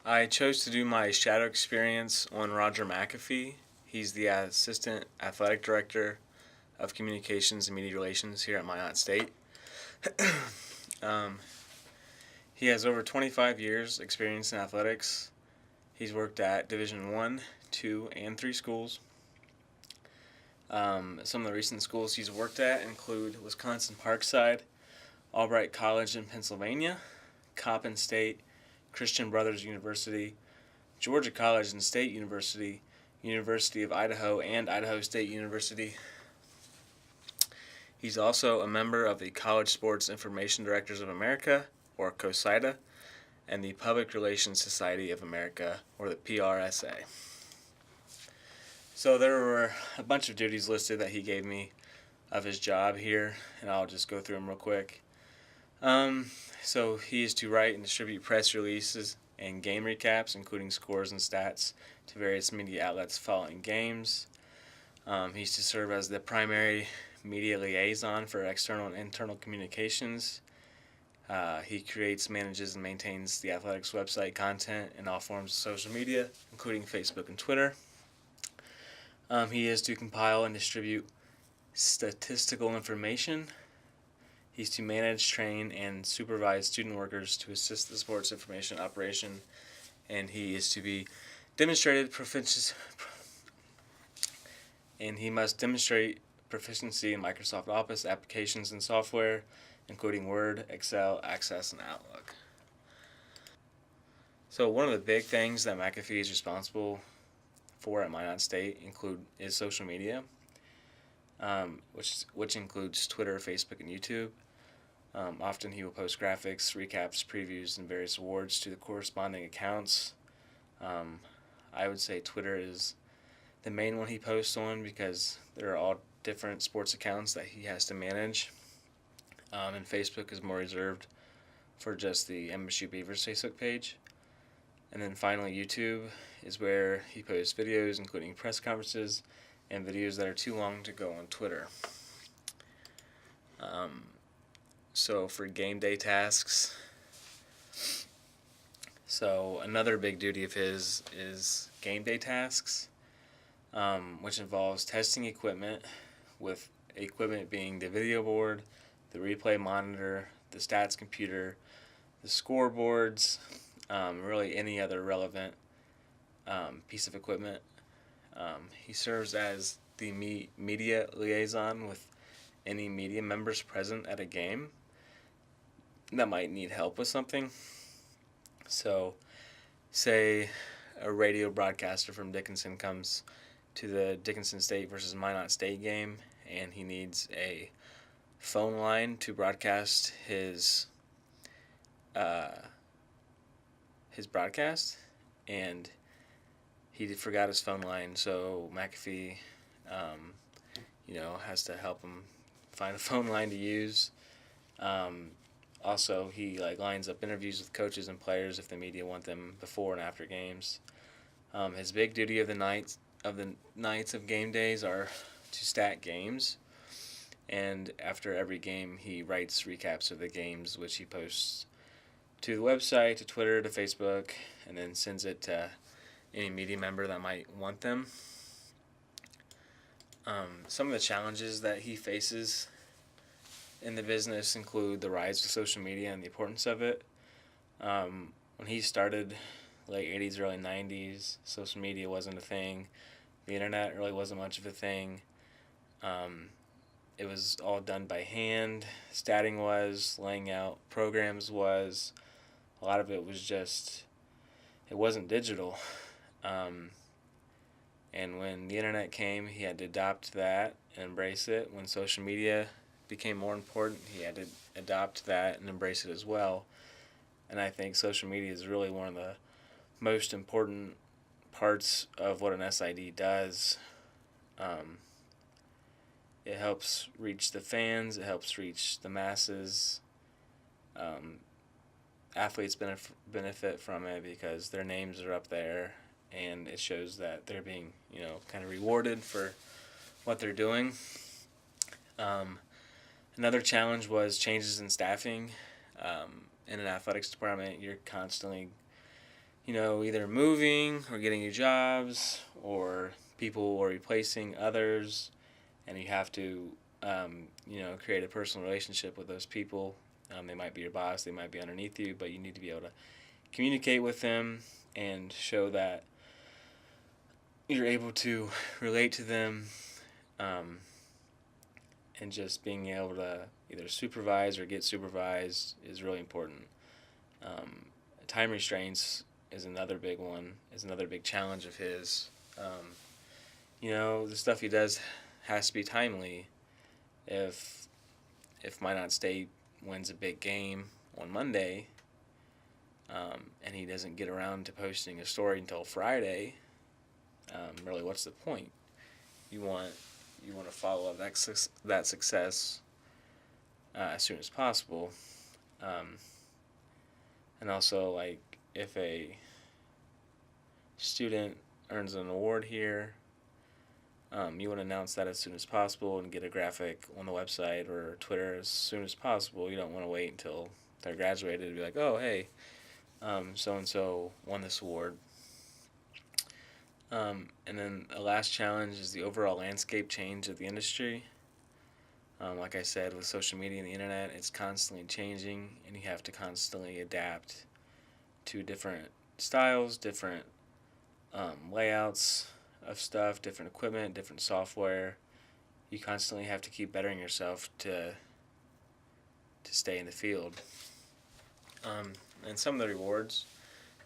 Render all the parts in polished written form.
I chose to do my shadow experience on Roger McAfee. He's the Assistant Athletic Director of Communications and Media Relations here at Minot State. um, he has over 25 years experience in athletics. He's worked at Division 1, 2, and 3 schools. Some of the recent schools he's worked at include Wisconsin Parkside, Albright College in Pennsylvania, Coppin State, Christian Brothers University, Georgia College and State University, University of Idaho, and Idaho State University. He's also a member of the College Sports Information Directors of America, or COSIDA, and the Public Relations Society of America, or the PRSA. So there were a bunch of duties listed that he gave me of his job here, and I'll just go through them real quick. So he is to write and distribute press releases and game recaps, including scores and stats, to various media outlets following games. He's to serve as the primary media liaison for external and internal communications. He creates, manages, and maintains the athletics website content in all forms of social media, including Facebook and Twitter. He is to compile and distribute statistical information. He's to manage, train, and supervise student workers to assist the sports information operation, and he is to be demonstrated proficiency. And he must demonstrate proficiency in Microsoft Office applications and software, including Word, Excel, Access, and Outlook. So one of the big things that McAfee is responsible for at Minot State is social media, which includes Twitter, Facebook, and YouTube. Often he will post graphics, recaps, previews, and various awards to the corresponding accounts. I would say Twitter is the main one he posts on because there are all different sports accounts that he has to manage. And Facebook is more reserved for just the MSU Beavers Facebook page. And then finally, YouTube is where he posts videos, including press conferences and videos that are too long to go on Twitter. So for game day tasks, so another big duty of his is game day tasks, which involves testing equipment, with equipment being the video board, the replay monitor, the stats computer, the scoreboards, really any other relevant piece of equipment. He serves as the media liaison with any media members present at a game that might need help with something. So, say a radio broadcaster from Dickinson comes to the Dickinson State versus Minot State game, and he needs a phone line to broadcast his broadcast, and he forgot his phone line, so McAfee, has to help him find a phone line to use. Also, he lines up interviews with coaches and players if the media want them before and after games. His big duty of the nights of game days are to stat games, and after every game he writes recaps of the games, which he posts to the website, to Twitter, to Facebook, and then sends it to any media member that might want them. Some of the challenges that he faces in the business include the rise of social media and the importance of it. When he started, late 80s, early 90s, social media wasn't a thing. The internet really wasn't much of a thing. It was all done by hand. Statting was, laying out programs was. A lot of it was just, it wasn't digital. And when the internet came, he had to adopt that and embrace it. When social media became more important, he had to adopt that and embrace it as well. And I think social media is really one of the most important parts of what an SID does. It helps reach the fans, it helps reach the masses. Athletes benefit from it because their names are up there, and it shows that they're being, kind of rewarded for what they're doing. Another challenge was changes in staffing. In an athletics department, you're constantly, either moving or getting new jobs, or people are replacing others, and you have to, create a personal relationship with those people. They might be your boss, they might be underneath you, but you need to be able to communicate with them and show that you're able to relate to them, um, and just being able to either supervise or get supervised is really important. Um, Time restraints is another big one, is another big challenge of his. The stuff he does has to be timely. If Minot State wins a big game on Monday, and he doesn't get around to posting a story until Friday, really, what's the point? You want to follow up that success as soon as possible, and also, like, if a student earns an award here, you want to announce that as soon as possible and get a graphic on the website or Twitter as soon as possible. You don't want to wait until they're graduated to be like, oh, hey, so and so won this award. And then the last challenge is the overall landscape change of the industry. Like I said, with social media and the internet, it's constantly changing, and you have to constantly adapt to different styles, different layouts of stuff, different equipment, different software. You constantly have to keep bettering yourself to stay in the field. And some of the rewards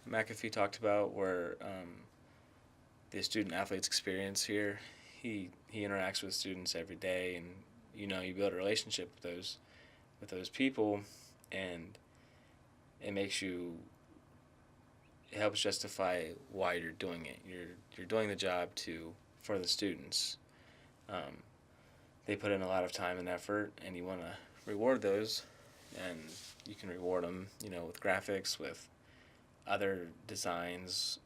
McAfee talked about were the student athletes experience here. He interacts with students every day, and you build a relationship with those people, and it helps justify why you're doing it. You're doing the job for the students. They put in a lot of time and effort, and you want to reward those, and you can reward them, with graphics, with other designs,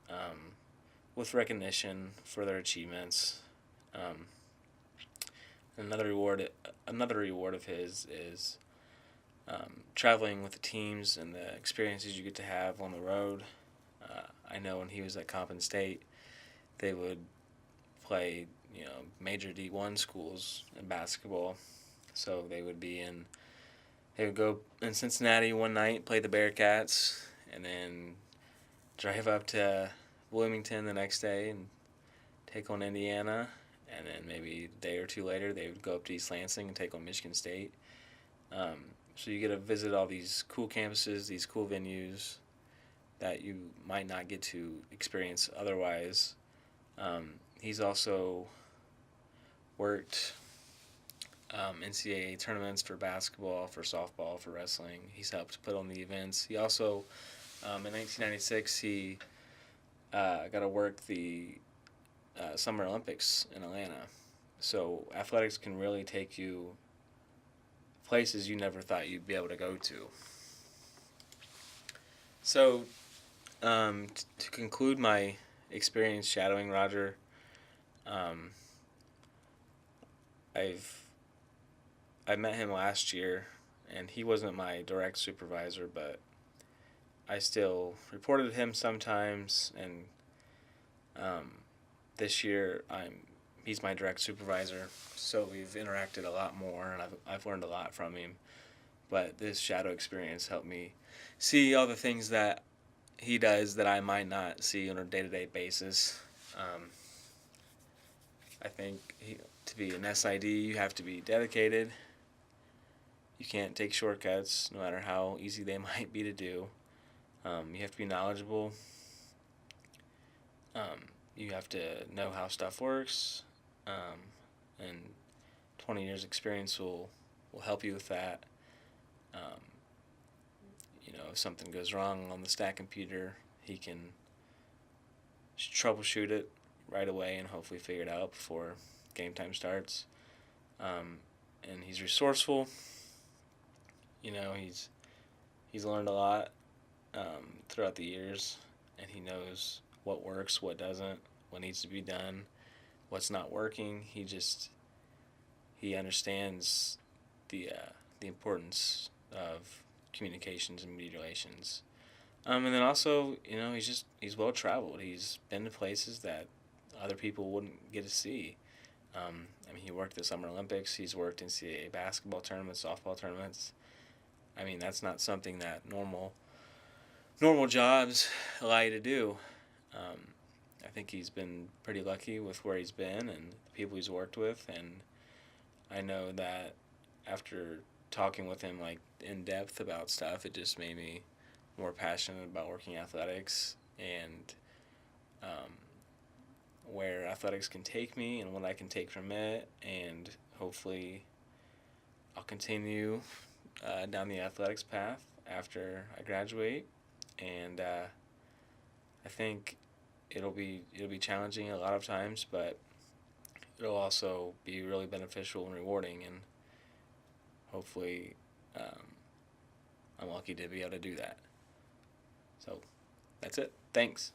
with recognition for their achievements. Another reward of his is traveling with the teams and the experiences you get to have on the road. I know when he was at Coppin State, they would play, major D1 schools in basketball. So they would go in Cincinnati one night, play the Bearcats, and then drive up to Bloomington the next day and take on Indiana. And then maybe a day or two later, they would go up to East Lansing and take on Michigan State. So you get to visit all these cool campuses, these cool venues that you might not get to experience otherwise. He's also worked NCAA tournaments for basketball, for softball, for wrestling. He's helped put on the events. He also, in 1996, he got to work the Summer Olympics in Atlanta. So athletics can really take you places you never thought you'd be able to go to. So, to conclude my experience shadowing Roger, I met him last year, and he wasn't my direct supervisor, but I still reported him sometimes, and this year he's my direct supervisor, so we've interacted a lot more, and I've learned a lot from him. But this shadow experience helped me see all the things that he does that I might not see on a day-to-day basis. I think to be an SID, you have to be dedicated. You can't take shortcuts, no matter how easy they might be to do. You have to be knowledgeable. You have to know how stuff works, and 20 years experience will help you with that. If something goes wrong on the stat computer, he can troubleshoot it right away and hopefully figure it out before game time starts. And he's resourceful. He's learned a lot throughout the years, and he knows what works, what doesn't, what needs to be done, what's not working. He understands the importance of communications and media relations. And then also, he's well traveled. He's been to places that other people wouldn't get to see. He worked at the Summer Olympics. He's worked in CAA basketball tournaments, softball tournaments. That's not something that normal jobs allow you to do. Um, I think he's been pretty lucky with where he's been and the people he's worked with, and I know that after talking with him like in depth about stuff, it just made me more passionate about working athletics and um, where athletics can take me and what I can take from it, and hopefully I'll continue down the athletics path after I graduate, and I think it'll be challenging a lot of times, but it'll also be really beneficial and rewarding, and hopefully um, I'm lucky to be able to do that. So that's it. Thanks.